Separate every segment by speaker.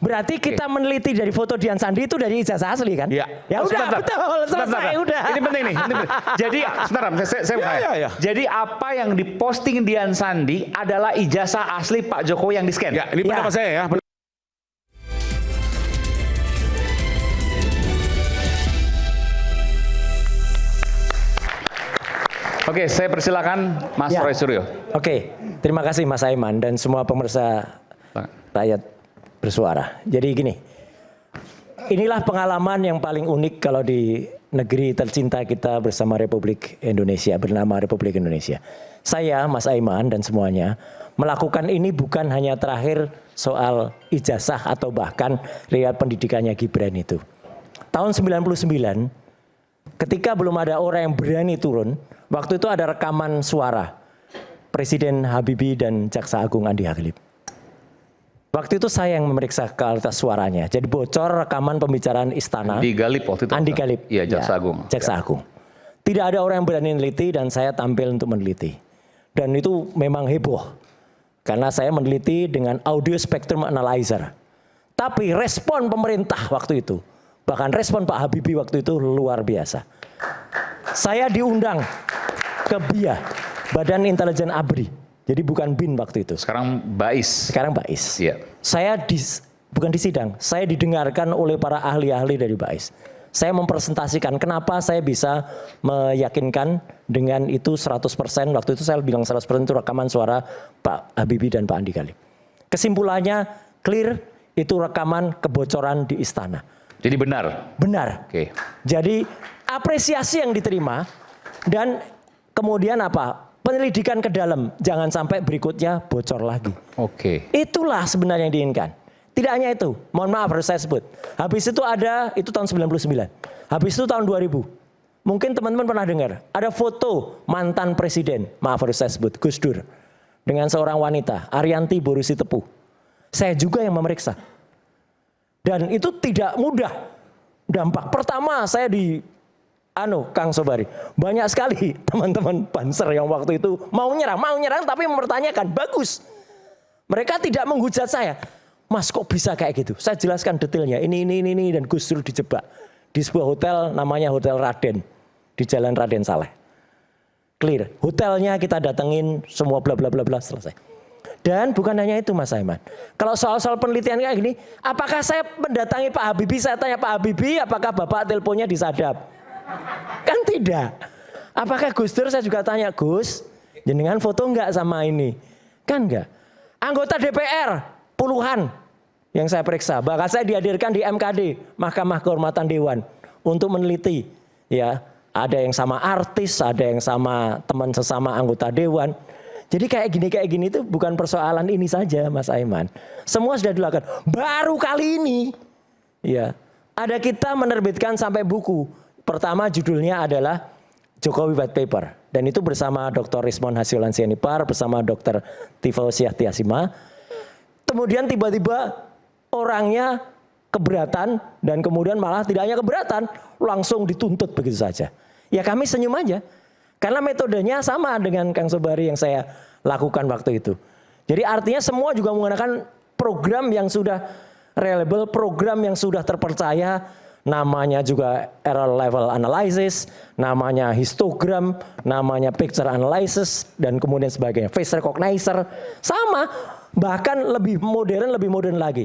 Speaker 1: Berarti kita meneliti dari foto Dian Sandi itu dari ijazah asli kan?
Speaker 2: Iya.
Speaker 1: Ya udah, betul, selesai udah.
Speaker 2: Ini penting nih. Jadi, sebentar, saya Jadi apa yang diposting Dian Sandi adalah ijazah asli Pak Jokowi yang di-scan?
Speaker 3: Ya, ini pendapat saya ya.
Speaker 2: Oke, saya persilakan Mas Roy Suryo.
Speaker 1: Oke, terima kasih Mas Aiman dan semua pemirsa rakyat bersuara. Jadi gini, inilah pengalaman yang paling unik kalau di negeri tercinta kita bersama Republik Indonesia, bernama Republik Indonesia. Saya, Mas Aiman dan semuanya melakukan ini bukan hanya terakhir soal ijazah atau bahkan riwayat pendidikannya Gibran itu. Tahun 99, ketika belum ada orang yang berani turun, waktu itu ada rekaman suara Presiden Habibie dan Jaksa Agung Andi Aghlib. Waktu itu saya yang memeriksa kualitas suaranya. Jadi bocor rekaman pembicaraan istana.
Speaker 2: Andi Galib waktu itu.
Speaker 1: Andi Galib.
Speaker 2: Iya, Jaksa Agung.
Speaker 1: Jaksa Agung. Tidak ada orang yang berani meneliti dan saya tampil untuk meneliti. Dan itu memang heboh. Karena saya meneliti dengan audio spectrum analyzer. Tapi respon pemerintah waktu itu, bahkan respon Pak Habibie waktu itu luar biasa. Saya diundang ke BIA, Badan Intelijen ABRI. Jadi bukan BIN waktu itu.
Speaker 2: Sekarang BAIS.
Speaker 1: Sekarang BAIS.
Speaker 2: Iya.
Speaker 1: Saya bukan disidang, saya didengarkan oleh para ahli-ahli dari BAIS. Saya mempresentasikan kenapa saya bisa meyakinkan dengan itu 100%. Waktu itu saya bilang 100% itu rekaman suara Pak Habibie dan Pak Andi Galib. Kesimpulannya clear, itu rekaman kebocoran di istana.
Speaker 2: Jadi benar?
Speaker 1: Benar.
Speaker 2: Oke.
Speaker 1: Jadi apresiasi yang diterima dan kemudian apa? Penyelidikan ke dalam, jangan sampai berikutnya bocor lagi.
Speaker 2: Oke.
Speaker 1: Itulah sebenarnya yang diinginkan. Tidak hanya itu, mohon maaf harus saya sebut. Habis itu ada, itu tahun 99. Habis itu tahun 2000. Mungkin teman-teman pernah dengar, ada foto mantan presiden, maaf harus saya sebut, Gus Dur. Dengan seorang wanita, Arianti Borusitepu. Saya juga yang memeriksa. Dan itu tidak mudah. Dampak pertama saya Kang Sobari, banyak sekali teman-teman Banser yang waktu itu mau nyerang tapi mempertanyakan, bagus. Mereka tidak menghujat saya. Mas kok bisa kayak gitu? Saya jelaskan detailnya, ini dan Gus Dur dijebak. Di sebuah hotel namanya Hotel Raden, di Jalan Raden Saleh. Clear, hotelnya kita datengin semua bla bla bla bla selesai. Dan bukan hanya itu Mas Aiman. Kalau soal penelitian kayak gini, apakah saya mendatangi Pak Habibie, saya tanya Pak Habibie, apakah Bapak teleponnya disadap? Kan tidak. Apakah Gus Dur saya juga tanya, Gus, jenengan foto enggak sama ini? Kan enggak. Anggota DPR puluhan yang saya periksa, bahkan saya dihadirkan di MKD, Mahkamah Kehormatan Dewan, untuk meneliti. Ya, ada yang sama artis, ada yang sama teman sesama anggota dewan. Jadi kayak gini itu bukan persoalan ini saja, Mas Aiman. Semua sudah dilakukan. Baru kali ini, ya, ada kita menerbitkan sampai buku. Pertama judulnya adalah Jokowi White Paper, dan itu bersama Dr. Rismon Hasiulan Sianipar, bersama Dr. Tifauziah Tiasima. Kemudian tiba-tiba orangnya keberatan dan kemudian malah tidak hanya keberatan, langsung dituntut begitu saja. Ya kami senyum aja, karena metodenya sama dengan Kang Sobari yang saya lakukan waktu itu. Jadi artinya semua juga menggunakan program yang sudah reliable, program yang sudah terpercaya, namanya juga error level analysis, namanya histogram, namanya picture analysis, dan kemudian sebagainya. Face recognizer, sama. Bahkan lebih modern lagi.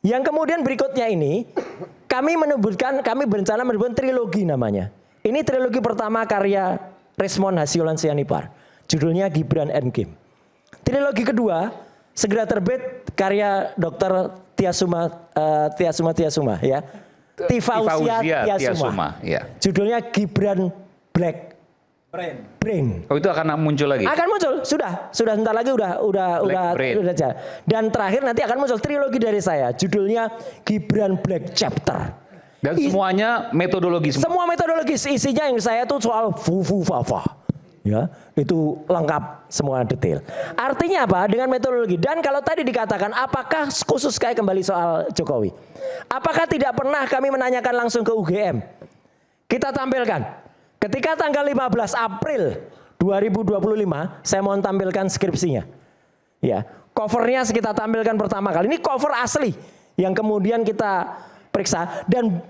Speaker 1: Yang kemudian berikutnya ini, kami berencana menyebutkan trilogi namanya. Ini trilogi pertama karya Rismon Hasiulan Sianipar. Judulnya Gibran Endgame. Trilogi kedua, segera terbit karya Dr. Tiasuma ya. Tifauziah Tiasuma. Ya. Judulnya Gibran Black Brain.
Speaker 2: Oh, itu akan muncul lagi? Akan muncul,
Speaker 1: sudah sebentar lagi udah jalan. Dan terakhir nanti akan muncul trilogi dari saya, judulnya Gibran Black Chapter.
Speaker 2: Dan semuanya metodologi
Speaker 1: semua metodologis, isinya yang saya tuh soal fufu-fafa. Ya, itu lengkap semua detail. Artinya apa? Dengan metodologi. Dan kalau tadi dikatakan apakah khusus kayak kembali soal Jokowi? Apakah tidak pernah kami menanyakan langsung ke UGM? Kita tampilkan. Ketika tanggal 15 April 2025, saya mau tampilkan skripsinya. Ya, covernya kita tampilkan pertama kali. Ini cover asli yang kemudian kita periksa. Dan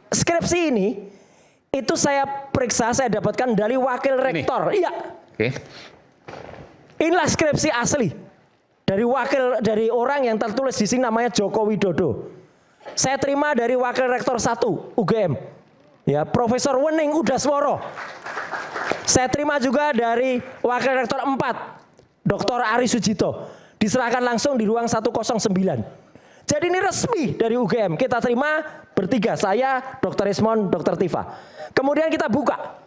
Speaker 1: skripsi ini itu saya periksa, saya dapatkan dari wakil rektor. Iya.
Speaker 2: Oke.
Speaker 1: Inilah skripsi asli dari orang yang tertulis di sini namanya Joko Widodo. Saya terima dari wakil rektor 1 UGM. Ya, Profesor Wening Udasworo. Saya terima juga dari wakil rektor 4 Dr. Ari Sujito. Diserahkan langsung di ruang 109. Jadi ini resmi dari UGM. Kita terima bertiga, saya, Dr. Ismon, Dr. Tifa. Kemudian kita buka.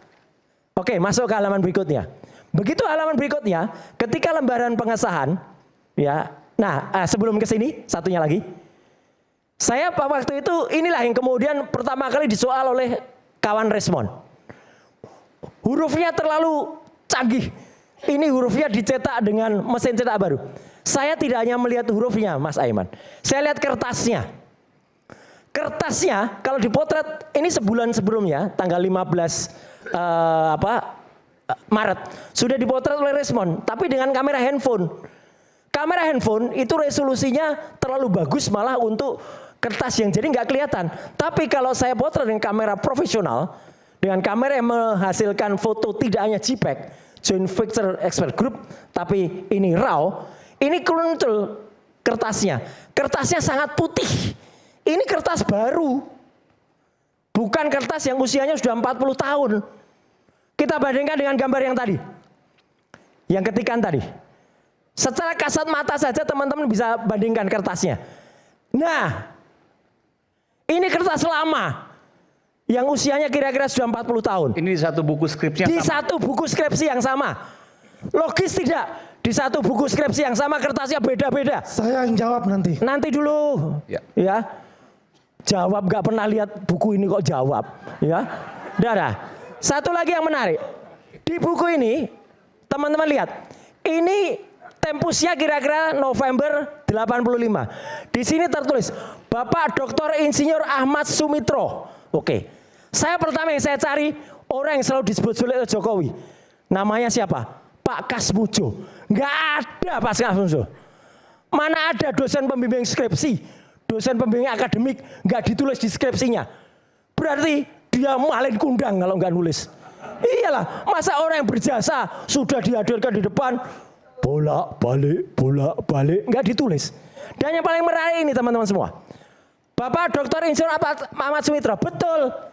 Speaker 1: Oke, masuk ke halaman berikutnya. Begitu halaman berikutnya, ketika lembaran pengesahan, ya. Nah, sebelum ke sini, satunya lagi. Saya waktu itu inilah yang kemudian pertama kali disoal oleh kawan Resmon. Hurufnya terlalu canggih. Ini hurufnya dicetak dengan mesin cetak baru. Saya tidak hanya melihat hurufnya, Mas Aiman. Saya lihat kertasnya. Kertasnya kalau dipotret ini sebulan sebelumnya, tanggal 15 Maret sudah dipotret oleh Resmon, tapi dengan kamera handphone. Kamera handphone itu resolusinya terlalu bagus malah untuk kertas yang jadi nggak kelihatan. Tapi kalau saya potret dengan kamera profesional, dengan kamera yang menghasilkan foto tidak hanya JPEG, Joint Picture Expert Group, tapi ini RAW, ini muncul kertasnya. Kertasnya sangat putih. Ini kertas baru. Bukan kertas yang usianya sudah 40 tahun. Kita bandingkan dengan gambar yang tadi. Yang ketikan tadi. Secara kasat mata saja teman-teman bisa bandingkan kertasnya. Nah, ini kertas lama. Yang usianya kira-kira sudah 40 tahun.
Speaker 2: Ini di satu buku skripsinya
Speaker 1: di satu buku skripsi yang sama. Logis tidak? Di satu buku skripsi yang sama kertasnya beda-beda.
Speaker 3: Saya yang jawab nanti.
Speaker 1: Nanti dulu. Ya. Jawab, gak pernah lihat buku ini kok jawab. Ya. Darah. Satu lagi yang menarik. Di buku ini, teman-teman lihat. Ini tempusnya kira-kira November 85. Di sini tertulis, Bapak Dr. Insinyur Ahmad Sumitro. Oke. Saya pertama yang saya cari, orang yang selalu disebut-sebut oleh Jokowi. Namanya siapa? Pak Kasmujo. Nggak ada Pak Kasmujo. Mana ada dosen pembimbing skripsi, dosen pembimbing akademik, nggak ditulis di skripsinya. Berarti dia malin kundang kalau nggak nulis. Iyalah, masa orang yang berjasa sudah dihadirkan di depan, bolak-balik, nggak ditulis. Dan yang paling menarik ini teman-teman semua. Bapak Dr. Insinyur Ahmad Sumitro, betul.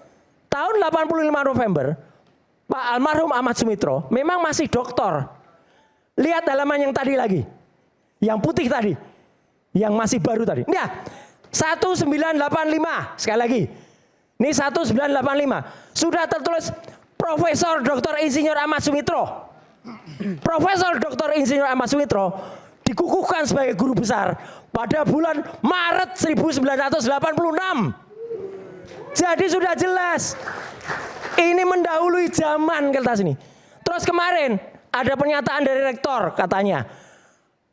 Speaker 1: Tahun 85 November, Pak almarhum Ahmad Sumitro memang masih doktor. Lihat halaman yang tadi lagi. Yang putih tadi. Yang masih baru tadi. Nah, 1985. Sekali lagi. Ini 1985. Sudah tertulis Profesor Dr. Insinyur Ahmad Sumitro. Profesor Dr. Insinyur Ahmad Sumitro dikukuhkan sebagai guru besar pada bulan Maret 1986. Jadi sudah jelas. Ini mendahului zaman kertas ini. Terus kemarin ada pernyataan dari rektor katanya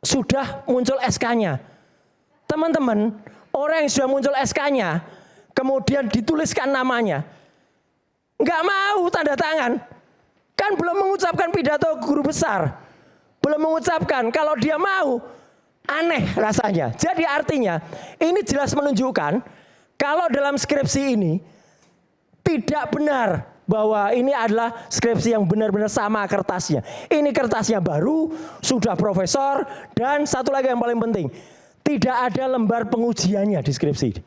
Speaker 1: sudah muncul SK-nya. Teman-teman, orang yang sudah muncul SK-nya kemudian dituliskan namanya, nggak mau tanda tangan, kan belum mengucapkan pidato guru besar, belum mengucapkan. Kalau dia mau, aneh rasanya. Jadi artinya ini jelas menunjukkan kalau dalam skripsi ini tidak benar bahwa ini adalah skripsi yang benar-benar sama kertasnya. Ini kertasnya baru, sudah profesor, dan satu lagi yang paling penting, tidak ada lembar pengujiannya di skripsi.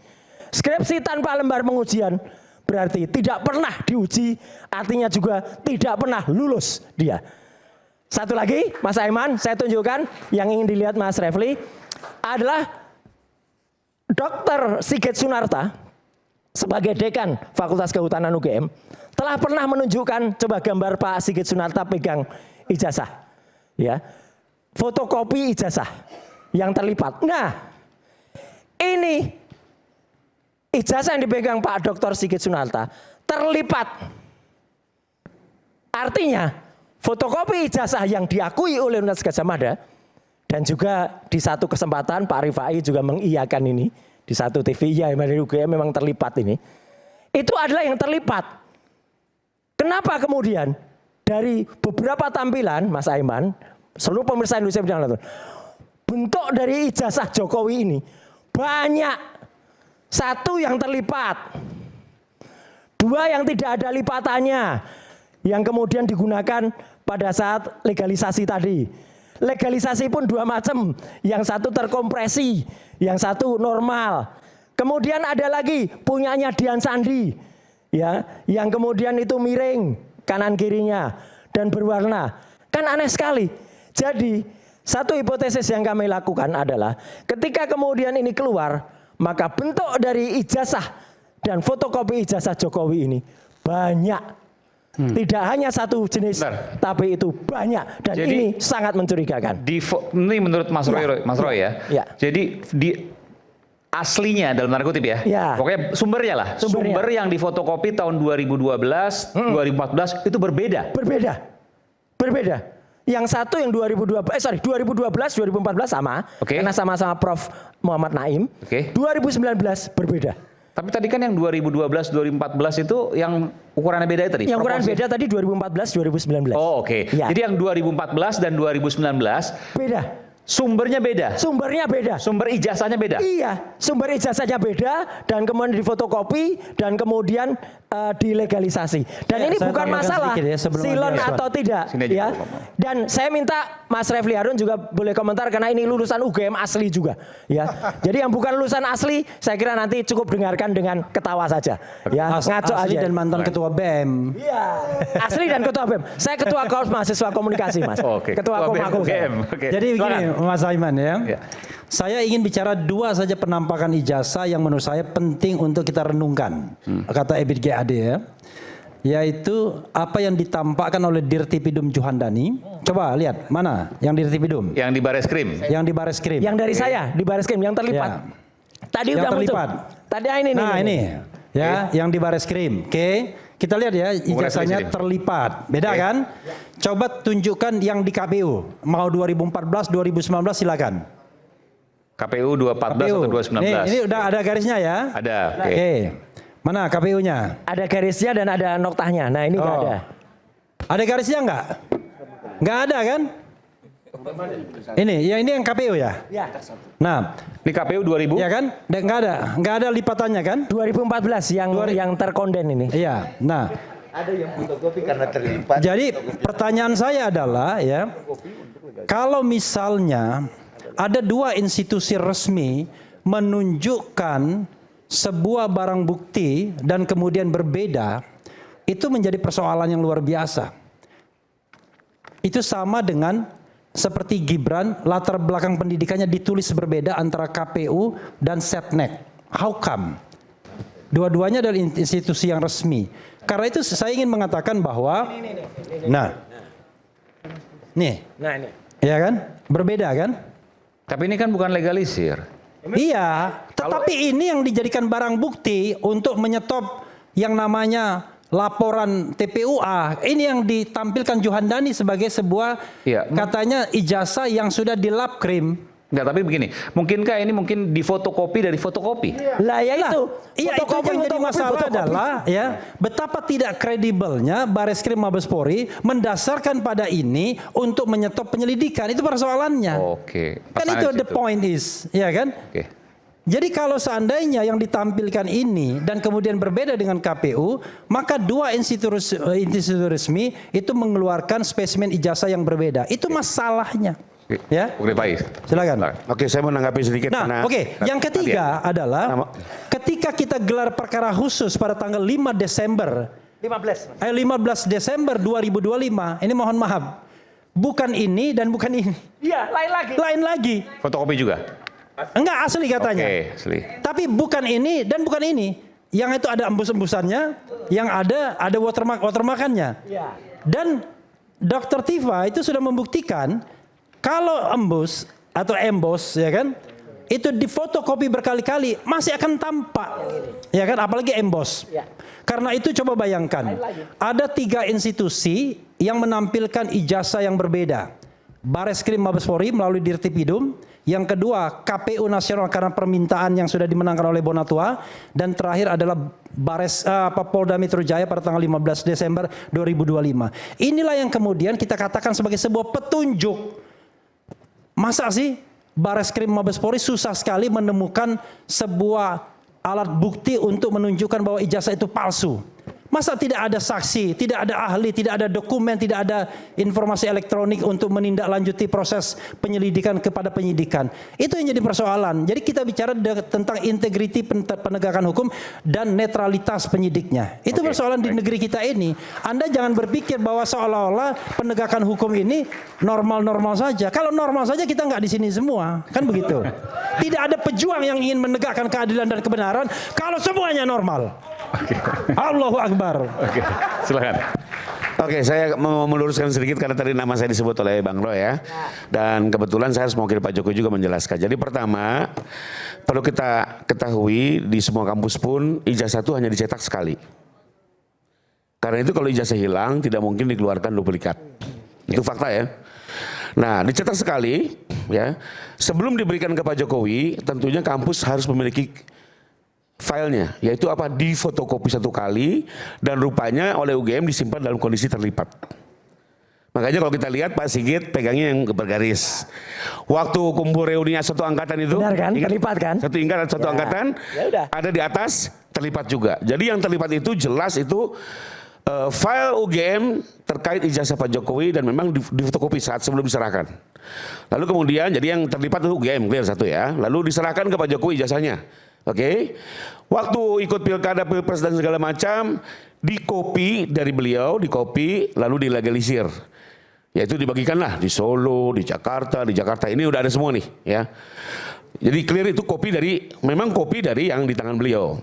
Speaker 1: Skripsi tanpa lembar pengujian berarti tidak pernah diuji, artinya juga tidak pernah lulus dia. Satu lagi, Mas Aiman, saya tunjukkan yang ingin dilihat Mas Refli adalah Dr. Sigit Sunarta sebagai dekan Fakultas Kehutanan UGM telah pernah menunjukkan, coba gambar Pak Sigit Sunarta pegang ijazah, ya, fotokopi ijazah yang terlipat. Nah, ini ijazah yang dipegang Pak Dr. Sigit Sunarta terlipat. Artinya fotokopi ijazah yang diakui oleh Universitas Gadjah Mada, dan juga di satu kesempatan Pak Rifai juga mengiyakan ini di satu TV, ya dari UGM memang terlipat ini. Itu adalah yang terlipat. Kenapa kemudian dari beberapa tampilan, Mas Aiman, seluruh pemirsa Indonesia Bidang Nonton, bentuk dari ijazah Jokowi ini banyak 1 yang terlipat, 2 yang tidak ada lipatannya, yang kemudian digunakan pada saat legalisasi tadi. Legalisasi pun 2 macam, yang satu terkompresi, yang satu normal. Kemudian ada lagi punyanya Dian Sandi, ya, yang kemudian itu miring kanan kirinya dan berwarna. Kan aneh sekali. Jadi satu hipotesis yang kami lakukan adalah ketika kemudian ini keluar, maka bentuk dari ijazah dan fotokopi ijazah Jokowi ini banyak. Tidak hanya satu jenis, tapi itu banyak, dan
Speaker 2: Jadi,
Speaker 1: ini sangat mencurigakan.
Speaker 2: Ini menurut Mas Roy ya.
Speaker 1: Ya.
Speaker 2: Jadi di aslinya dalam tanda kutip ya.
Speaker 1: Ya.
Speaker 2: Pokoknya sumbernya lah.
Speaker 1: Sumbernya.
Speaker 2: Sumber yang difotokopi tahun 2012, 2014 itu berbeda.
Speaker 1: Berbeda. Yang satu yang 2012, 2014 sama,
Speaker 2: Oke.
Speaker 1: karena sama-sama Prof. Muhammad Naim.
Speaker 2: Oke.
Speaker 1: 2019 berbeda.
Speaker 2: Tapi tadi kan yang 2012, 2014 itu yang ukurannya beda tadi.
Speaker 1: Yang ukuran
Speaker 2: proporsi.
Speaker 1: beda tadi 2014, 2019.
Speaker 2: Oh, oke.
Speaker 1: Ya.
Speaker 2: Jadi yang 2014 dan 2019
Speaker 1: Beda.
Speaker 2: sumbernya beda.
Speaker 1: Sumbernya beda.
Speaker 2: Sumber ijazahnya beda.
Speaker 1: Iya, sumber ijazahnya beda, dan kemudian difotokopi, dan kemudian dilegalisasi. Dan
Speaker 3: Ya,
Speaker 1: ini
Speaker 3: saya
Speaker 1: bukan
Speaker 3: tambahkan
Speaker 1: masalah
Speaker 3: sedikit ya, sebelum
Speaker 1: silon
Speaker 3: Anda
Speaker 1: atau tidak,
Speaker 2: Sini aja
Speaker 1: ya.
Speaker 2: dulu, Pak.
Speaker 1: Dan saya minta Mas Refli Harun juga boleh komentar karena ini lulusan UGM asli juga, ya. Jadi yang bukan lulusan asli, saya kira nanti cukup dengarkan dengan ketawa saja, ya. Ngaco
Speaker 3: asli
Speaker 1: aja.
Speaker 3: dan mantan ketua BEM.
Speaker 1: Iya, asli dan ketua BEM. Saya ketua Korps Mahasiswa Komunikasi, Mas.
Speaker 2: Oke.
Speaker 1: Ketua Komaku.
Speaker 2: UGM. Oke.
Speaker 3: Jadi begini,
Speaker 2: Silakan.
Speaker 3: Mas Aiman ya.
Speaker 2: Ya.
Speaker 3: Saya ingin bicara 2 saja penampakan ijazah yang menurut saya penting untuk kita renungkan. Kata Ebit GAD ya. Yaitu apa yang ditampakkan oleh Dirtipidum Juhandani. Coba lihat, mana yang Dirtipidum?
Speaker 2: Yang di Bareskrim.
Speaker 3: Yang di Bareskrim.
Speaker 1: Yang dari saya di Bareskrim yang terlipat.
Speaker 3: Ya.
Speaker 1: Tadi
Speaker 3: Yang
Speaker 1: udah muncul.
Speaker 3: terlipat.
Speaker 1: Tadi ini
Speaker 3: Nah
Speaker 1: nih.
Speaker 3: ini ya, yang di Bareskrim. Oke, kita lihat ya ijazahnya
Speaker 2: Sini.
Speaker 3: terlipat. Beda
Speaker 2: Oke.
Speaker 3: kan? Coba tunjukkan yang di KPU. Mau 2014, 2019 silakan.
Speaker 2: KPU 214 atau 219.
Speaker 3: Ini udah ada garisnya ya.
Speaker 2: Ada. Oke.
Speaker 3: Oke. Mana KPU-nya?
Speaker 1: Ada garisnya dan ada noktahnya. Nah ini nggak
Speaker 3: Oh.
Speaker 1: ada.
Speaker 3: Ada garisnya nggak? Nggak ada kan? Ini yang KPU ya.
Speaker 1: Ya.
Speaker 3: Nah,
Speaker 2: Di KPU 2000.
Speaker 3: ya kan? Nggak ada lipatannya kan?
Speaker 1: 2014 yang terkonden ini.
Speaker 3: Iya. Nah,
Speaker 4: Ada yang fotokopi karena terlipat.
Speaker 3: jadi pertanyaan saya adalah ya, kalau misalnya ada 2 institusi resmi menunjukkan sebuah barang bukti dan kemudian berbeda, itu menjadi persoalan yang luar biasa. Itu sama dengan seperti Gibran, latar belakang pendidikannya ditulis berbeda antara KPU dan Setnek. How come? Dua-duanya adalah institusi yang resmi. Karena itu saya ingin mengatakan bahwa, nah ini,
Speaker 1: Nah ini.
Speaker 3: ya kan, berbeda kan?
Speaker 2: Tapi ini kan bukan legalisir.
Speaker 3: Iya, tetapi ini yang dijadikan barang bukti untuk menyetop yang namanya laporan TPUA. Ini yang ditampilkan Juhandani sebagai sebuah
Speaker 2: Iya.
Speaker 3: katanya ijazah yang sudah di Labkrim.
Speaker 2: Enggak, tapi begini. Mungkinkah ini mungkin difotokopi dari fotokopi?
Speaker 1: Lah ya
Speaker 3: Nah,
Speaker 1: itu.
Speaker 3: iya, itu yang jadi masalah adalah ya betapa tidak kredibelnya Bareskrim Mabes Polri mendasarkan pada ini untuk menyetop penyelidikan. Itu persoalannya.
Speaker 2: Oke.
Speaker 3: Kan itu the point is, ya kan?
Speaker 2: Oke.
Speaker 3: Jadi kalau seandainya yang ditampilkan ini dan kemudian berbeda dengan KPU, maka 2 institusi resmi itu mengeluarkan spesimen ijazah yang berbeda. Itu masalahnya. Ya,
Speaker 2: Oke, Pak.
Speaker 3: silakan.
Speaker 4: Oke, saya mau menanggapi sedikit.
Speaker 3: Nah, oke. Yang ketiga adalah ketika kita gelar perkara khusus pada tanggal 5 Desember 15 Desember 2025. Ini mohon maaf. Bukan ini dan bukan ini.
Speaker 1: Iya, lain lagi.
Speaker 3: Lain lagi.
Speaker 2: Fotokopi juga.
Speaker 3: Enggak asli katanya.
Speaker 2: Oke, asli.
Speaker 3: Tapi bukan ini dan bukan ini. Yang itu ada embus-embusannya, yang ada watermark-watermarkannya.
Speaker 1: Iya.
Speaker 3: Dan Dr. Tifa itu sudah membuktikan kalau embus atau emboss ya kan, itu difotokopi berkali-kali masih akan tampak. Ya kan, apalagi emboss.
Speaker 1: Ya.
Speaker 3: Karena itu coba bayangkan, ada 3 institusi yang menampilkan ijazah yang berbeda. Bareskrim Mabes Polri melalui Dirtipidum, yang kedua KPU Nasional karena permintaan yang sudah dimenangkan oleh Bonatua, dan terakhir adalah Polda Metro Jaya pada tanggal 15 Desember 2025. Inilah yang kemudian kita katakan sebagai sebuah petunjuk. Masa sih Bareskrim Mabes Polri susah sekali menemukan sebuah alat bukti untuk menunjukkan bahwa ijazah itu palsu. Masa tidak ada saksi, tidak ada ahli, tidak ada dokumen, tidak ada informasi elektronik untuk menindaklanjuti proses penyelidikan kepada penyidikan. Itu yang jadi persoalan. Jadi kita bicara tentang integriti penegakan hukum dan netralitas penyidiknya. Itu persoalan di negeri kita ini. Anda jangan berpikir bahwa seolah-olah penegakan hukum ini normal-normal saja. Kalau normal saja kita nggak di sini semua, kan begitu. Tidak ada pejuang yang ingin menegakkan keadilan dan kebenaran kalau semuanya normal. Allahu Akbar.
Speaker 2: Oke, silakan.
Speaker 4: Oke, saya mau meluruskan sedikit karena tadi nama saya disebut oleh Bang Roy ya. Dan kebetulan saya harus mewakili Pak Jokowi juga menjelaskan. Jadi pertama, perlu kita ketahui di semua kampus pun ijazah itu hanya dicetak sekali. Karena itu kalau ijazah hilang tidak mungkin dikeluarkan duplikat. Itu fakta ya. Nah, dicetak sekali ya. Sebelum diberikan ke Pak Jokowi, tentunya kampus harus memiliki filenya, yaitu apa, difotokopi 1 kali dan rupanya oleh UGM disimpan dalam kondisi terlipat. Makanya kalau kita lihat Pak Sigit pegangnya yang bergaris. Waktu kumpul reuninya 1 angkatan itu,
Speaker 1: benar kan?
Speaker 4: ingat,
Speaker 1: Terlipat kan?
Speaker 4: 1 angkatan
Speaker 1: Ya
Speaker 4: ada di atas terlipat juga. Jadi yang terlipat itu jelas itu file UGM terkait ijazah Pak Jokowi dan memang difotokopi saat sebelum diserahkan. Lalu kemudian jadi yang terlipat itu UGM clear 1 ya. Lalu diserahkan ke Pak Jokowi ijazahnya. Oke, waktu ikut pilkada, pilpres dan segala macam, dikopi dari beliau, dikopi lalu dilegalisir. Yaitu dibagikanlah di Solo, di Jakarta, ini udah ada semua nih ya. Jadi clear itu kopi dari, memang kopi dari yang di tangan beliau.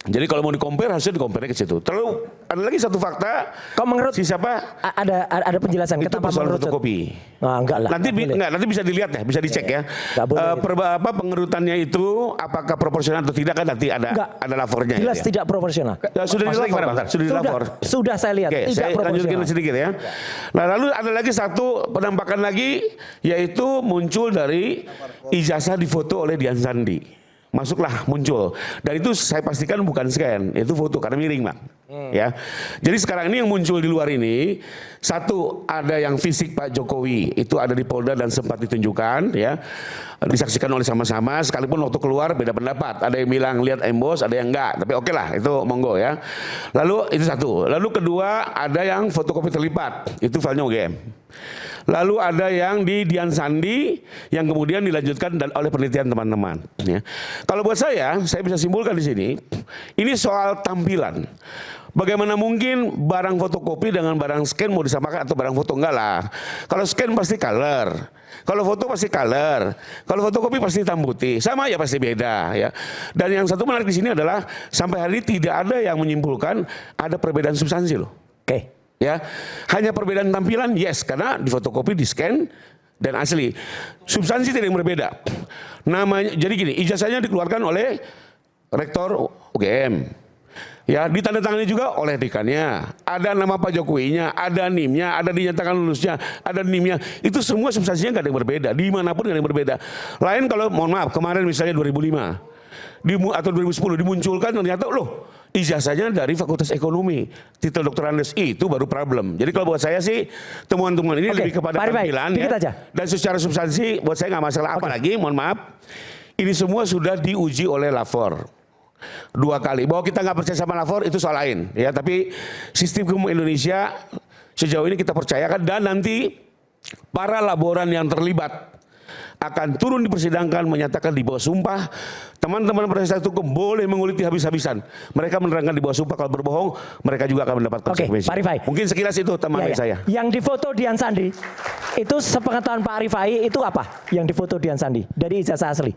Speaker 4: Jadi kalau mau di-compare harusnya di-compare ke situ. Terlalu ada lagi 1 fakta.
Speaker 1: Kau menurut
Speaker 4: si siapa?
Speaker 1: Ada penjelasan
Speaker 4: Itu
Speaker 1: kenapa
Speaker 4: persoalan
Speaker 1: mengerucut?
Speaker 4: fotokopi.
Speaker 1: Nah, enggak lah.
Speaker 4: Nanti bisa dilihat ya, bisa dicek ya. Pengerutannya itu apakah proporsional atau tidak kan nanti ada lapornya.
Speaker 1: Jelas
Speaker 4: ya.
Speaker 1: tidak proporsional.
Speaker 4: Ya, sudah dilapor, sudah dilapor.
Speaker 1: Sudah saya lihat.
Speaker 4: Oke,
Speaker 1: tidak
Speaker 4: saya lanjutkan
Speaker 1: proporsional.
Speaker 4: sedikit ya. Nah, lalu ada lagi 1 penampakan lagi, yaitu muncul dari ijazah difoto oleh Dian Sandi. Masuklah muncul, dan itu saya pastikan bukan scan, itu foto karena miring Pak. Ya, jadi sekarang ini yang muncul di luar ini 1 ada yang fisik Pak Jokowi, itu ada di Polda dan sempat ditunjukkan ya, disaksikan oleh sama-sama, sekalipun waktu keluar beda pendapat, ada yang bilang lihat embos, ada yang enggak, tapi oke lah itu monggo ya. Lalu itu 1, lalu kedua ada yang fotokopi terlipat, itu filenya UGM. Lalu ada yang di Dian Sandi yang kemudian dilanjutkan oleh penelitian teman-teman. Ya. Kalau buat saya bisa simpulkan di sini, ini soal tampilan. Bagaimana mungkin barang fotokopi dengan barang scan mau disamakan atau barang foto, enggak lah. Kalau scan pasti color, kalau foto pasti color, kalau fotokopi pasti hitam putih, sama ya pasti beda ya. Dan yang satu menarik di sini adalah sampai hari ini tidak ada yang menyimpulkan ada perbedaan substansi loh.
Speaker 1: Oke.
Speaker 4: Ya, hanya perbedaan tampilan, yes, karena difotokopi, di scan dan asli. Substansi tidak yang berbeda. Namanya, jadi gini, ijazahnya dikeluarkan oleh rektor UGM. Ya, ditandatangani juga oleh dekannya. Ada nama Pak Jokowinya, ada NIM-nya, ada dinyatakan lulusnya, ada NIM-nya. Itu semua substansinya nggak ada yang berbeda. Dimanapun nggak ada yang berbeda. Lain kalau, mohon maaf, kemarin misalnya 2005 atau 2010 dimunculkan ternyata loh, ijazahnya dari Fakultas Ekonomi, titel Dr. Andes, itu baru problem. Jadi kalau buat saya sih temuan-temuan ini lebih kepada tampilan ya. Dan secara substansi buat saya nggak masalah. Apalagi mohon maaf, ini semua sudah diuji oleh lapor 2 kali. Bahwa kita nggak percaya sama lapor itu soal lain ya. Tapi sistem hukum Indonesia sejauh ini kita percayakan, dan nanti para laboran yang terlibat akan turun dipersidangkan menyatakan di bawah sumpah. Teman-teman penasihat hukum boleh menguliti habis-habisan. Mereka menerangkan di bawah sumpah, kalau berbohong mereka juga akan mendapat konsekuensi.
Speaker 1: Pak Rifai.
Speaker 4: Mungkin sekilas itu teman saya.
Speaker 1: Yang difoto Dian Sandi itu sepengetahuan Pak Rifai itu apa? Yang difoto Dian Sandi dari ijazah asli?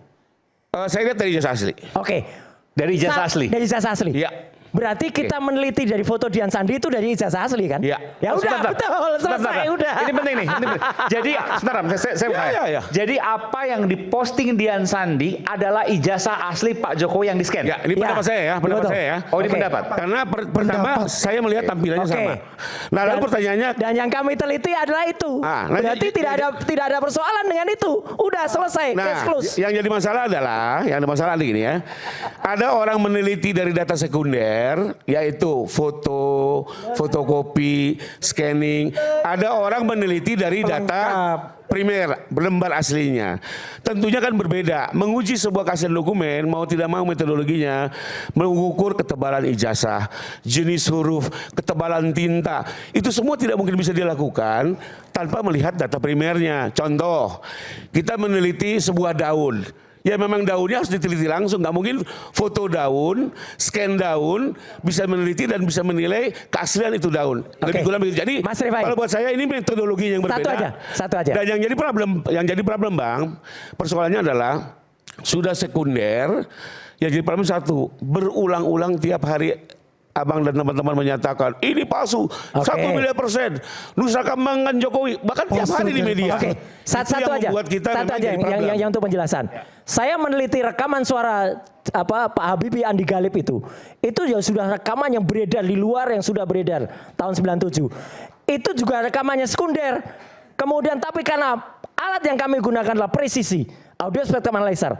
Speaker 4: Saya lihat dari ijazah asli.
Speaker 1: Oke.
Speaker 2: Dari ijazah asli.
Speaker 1: Dari ijazah asli.
Speaker 4: Iya.
Speaker 1: Berarti kita meneliti dari foto Dian Sandi itu dari ijazah asli kan?
Speaker 4: Iya.
Speaker 1: Ya udah, betul, selesai udah.
Speaker 2: Ini penting nih. Jadi sebentar, saya bertanya. Jadi apa yang diposting Dian Sandi adalah ijazah asli PakJokowi yang di-scan?
Speaker 4: Ya, ini pendapat saya ya, pendapat saya ya.
Speaker 2: Oh, ini pendapat.
Speaker 4: Karena pertama saya melihat tampilannya sama. Nah, lalu pertanyaannya,
Speaker 1: dan yang kami teliti adalah itu. Berarti tidak ada persoalan dengan itu. Udah selesai, case close.
Speaker 4: Yang jadi masalah adalah, gini ya. Ada orang meneliti dari data sekunder sekunder, yaitu foto, fotokopi, scanning. Ada orang meneliti dari data primer, lembar aslinya. Tentunya kan berbeda. Menguji sebuah keaslian dokumen, mau tidak mau metodologinya, mengukur ketebalan ijazah, jenis huruf, ketebalan tinta. Itu semua tidak mungkin bisa dilakukan tanpa melihat data primernya. Contoh, kita meneliti sebuah daun. Ya memang daunnya harus diteliti langsung, nggak mungkin foto daun, scan daun, bisa meneliti dan bisa menilai keaslian itu daun. Lebih kurang begitu. Jadi
Speaker 1: Mas Rifai,
Speaker 4: kalau buat saya ini metodologi yang berbeda.
Speaker 1: Satu aja.
Speaker 4: Dan yang jadi problem Bang, persoalannya adalah sudah sekunder. Yang jadi problem satu, berulang-ulang tiap hari Abang dan teman-teman menyatakan ini palsu, 1 miliar %, Nusa Kambangan Jokowi, bahkan tiap hari di media.
Speaker 1: Satu aja yang untuk penjelasan. Saya meneliti rekaman suara Pak Habibie Andi Galip itu ya sudah rekaman yang beredar di luar, yang sudah beredar tahun 97. Itu juga rekamannya sekunder. Kemudian tapi karena alat yang kami gunakan adalah presisi, audio spectrum analyzer,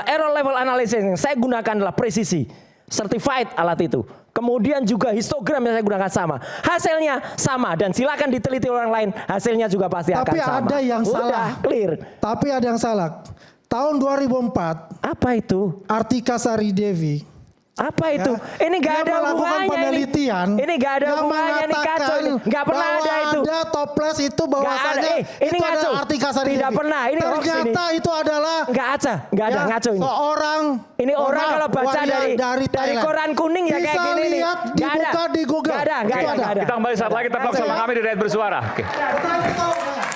Speaker 1: error level analysis yang saya gunakan adalah presisi, certified alat itu. Kemudian juga histogram yang saya gunakan sama. Hasilnya sama dan silakan diteliti orang lain, hasilnya juga pasti akan sama.
Speaker 5: Tapi ada yang salah.
Speaker 1: Clear.
Speaker 5: Tapi ada yang salah. Tahun 2004,
Speaker 1: Apa itu?
Speaker 5: Artika Sari Devi.
Speaker 1: Apa itu? Ini nggak
Speaker 5: Dia
Speaker 1: ada
Speaker 5: melakukan
Speaker 1: hubungannya
Speaker 5: penelitian.
Speaker 1: Ini nggak ada
Speaker 5: yang
Speaker 1: hubungannya, ini kacau.
Speaker 5: mengatakan
Speaker 1: Nggak pernah
Speaker 5: bahwa
Speaker 1: ada itu.
Speaker 5: Ada toples itu
Speaker 1: Nggak
Speaker 5: bahwasanya
Speaker 1: ada. Ini
Speaker 5: itu
Speaker 1: ngaco.
Speaker 5: adalah Artika Sari
Speaker 1: Tidak
Speaker 5: Devi.
Speaker 1: pernah. Ini hoax ini.
Speaker 5: Ternyata itu adalah
Speaker 1: Nggak ada, ngaco ini.
Speaker 5: seorang
Speaker 1: Ini orang
Speaker 5: maaf,
Speaker 1: kalau baca
Speaker 5: warga
Speaker 1: dari
Speaker 5: Thailand.
Speaker 1: koran kuning ya kayak
Speaker 5: Bisa
Speaker 1: gini nih.
Speaker 5: lihat,
Speaker 1: Nggak ada.
Speaker 5: dibuka di Google.
Speaker 1: Nggak ada.
Speaker 5: Itu ada.
Speaker 2: Kita kembali saat lagi tetap bersama kami di Rakyat Bersuara. Oke.
Speaker 5: Kita itu tahu, Pak.